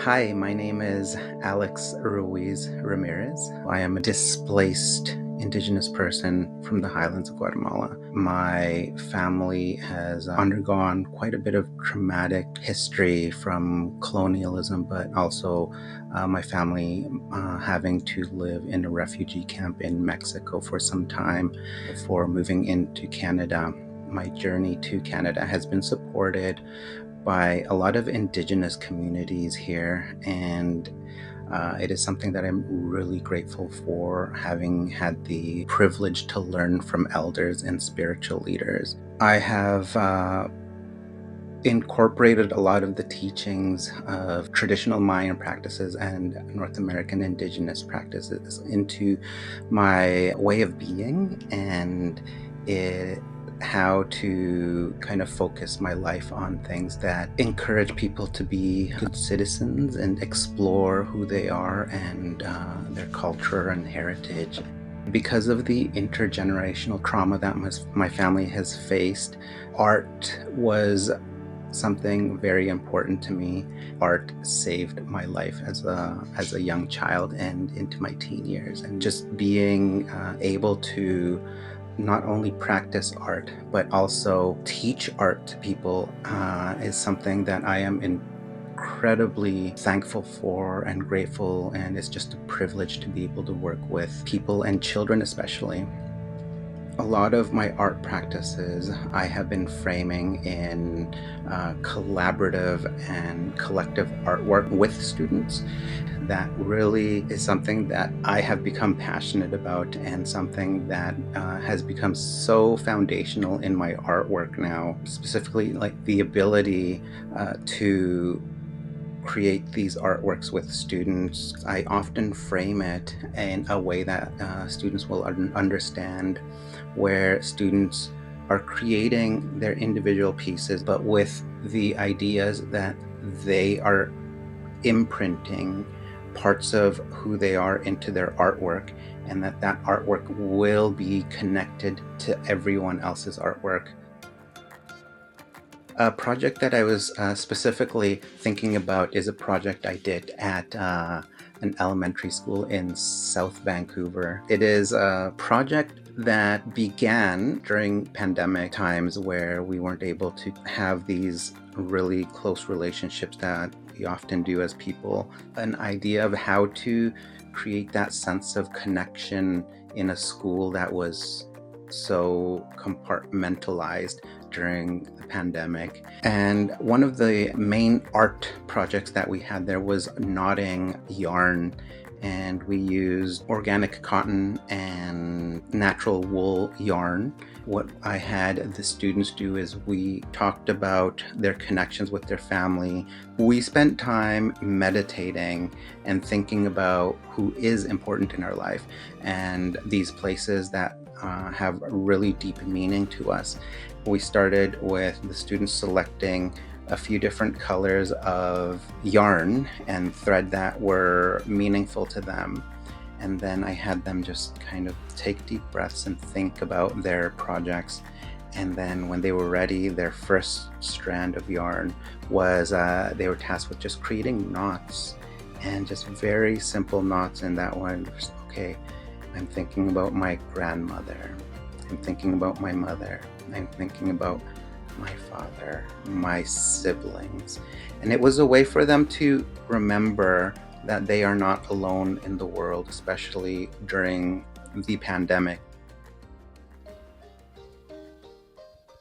Hi, my name is Alex Ramirez. I am a displaced Indigenous person from the highlands of Guatemala. My family has undergone quite a bit of traumatic history from colonialism, but also my family having to live in a refugee camp in Mexico for some time before moving into Canada. My journey to Canada has been supported by a lot of Indigenous communities here, and it is something that I'm really grateful for, having had the privilege to learn from elders and spiritual leaders. I have incorporated a lot of the teachings of traditional Mayan practices and North American Indigenous practices into my way of being, and it how to kind of focus my life on things that encourage people to be good citizens and explore who they are and their culture and heritage. Because of the intergenerational trauma that my family has faced, art was something very important to me. Art saved my life as a young child and into my teen years, and just being able to not only practice art but also teach art to people is something that I am incredibly thankful for and grateful, and it's just a privilege to be able to work with people and children especially. A lot of my art practices I have been framing in collaborative and collective artwork with students. That really is something that I have become passionate about, and something that has become so foundational in my artwork now, specifically like the ability to create these artworks with students. I often frame it in a way that students will understand, where students are creating their individual pieces, but with the ideas that they are imprinting parts of who they are into their artwork, and that artwork will be connected to everyone else's artwork. A project that I was specifically thinking about is a project I did at an elementary school in South Vancouver. It is a project that began during pandemic times, where we weren't able to have these really close relationships that we often do as people. An idea of how to create that sense of connection in a school that was so compartmentalized during the pandemic. And one of the main art projects that we had there was knotting yarn. And we used organic cotton and natural wool yarn. What I had the students do is we talked about their connections with their family. We spent time meditating and thinking about who is important in our life and these places that have really deep meaning to us. We started with the students selecting a few different colors of yarn and thread that were meaningful to them. And then I had them just kind of take deep breaths and think about their projects. And then when they were ready, their first strand of yarn was they were tasked with just creating knots, and just very simple knots. And that one was, okay, I'm thinking about my grandmother. I'm thinking about my mother. I'm thinking about my father, my siblings. And it was a way for them to remember that they are not alone in the world, especially during the pandemic.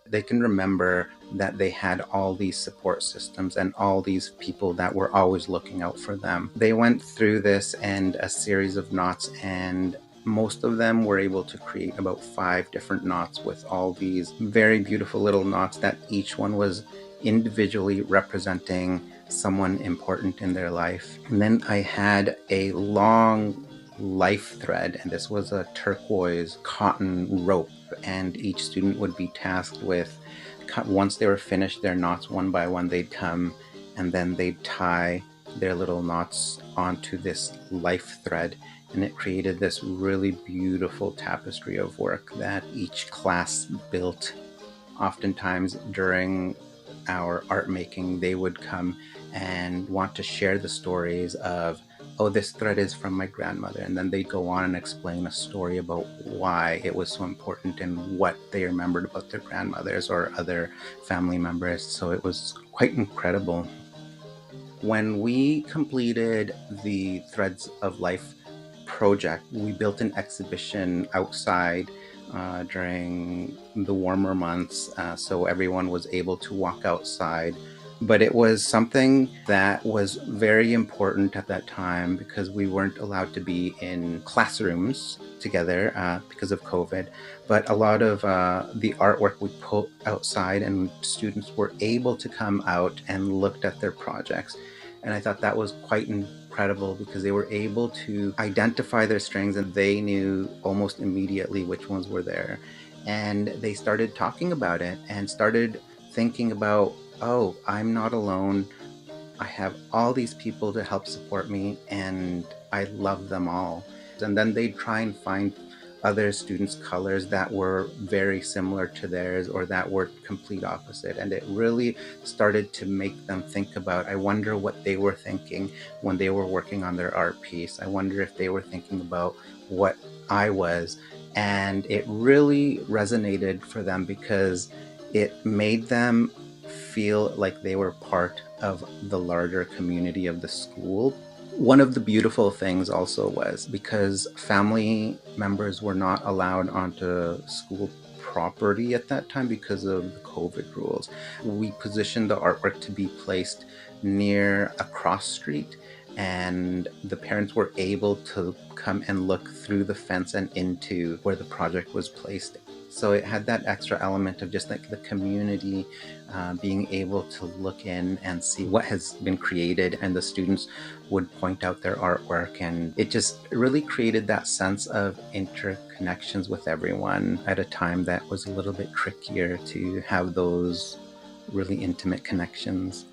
They can remember that they had all these support systems and all these people that were always looking out for them. They went through this and a series of knots, and most of them were able to create about 5 different knots with all these very beautiful little knots that each one was individually representing someone important in their life. And then I had a long life thread, and this was a turquoise cotton rope, and each student would be tasked with, once they were finished their knots one by one, they'd come and then they'd tie their little knots onto this life thread, and it created this really beautiful tapestry of work that each class built. Oftentimes during our art making, they would come and want to share the stories of, oh, this thread is from my grandmother. And then they go on and explain a story about why it was so important and what they remembered about their grandmothers or other family members. So it was quite incredible. When we completed the Threads of Life project, we built an exhibition outside during the warmer months, so everyone was able to walk outside. But it was something that was very important at that time because we weren't allowed to be in classrooms together because of COVID. But a lot of the artwork we put outside, and students were able to come out and looked at their projects. And I thought that was quite incredible because they were able to identify their strengths and they knew almost immediately which ones were there. And they started talking about it and started thinking about, oh, I'm not alone. I have all these people to help support me and I love them all. And then they'd try and find other students' colors that were very similar to theirs or that were complete opposite. And it really started to make them think about, I wonder what they were thinking when they were working on their art piece. I wonder if they were thinking about what I was. And it really resonated for them because it made them feel like they were part of the larger community of the school. One of the beautiful things also was because family members were not allowed onto school property at that time because of the COVID rules. We positioned the artwork to be placed near a cross street, and the parents were able to come and look through the fence and into where the project was placed. So it had that extra element of just like the community being able to look in and see what has been created, and the students would point out their artwork, and it just really created that sense of interconnections with everyone at a time that was a little bit trickier to have those really intimate connections.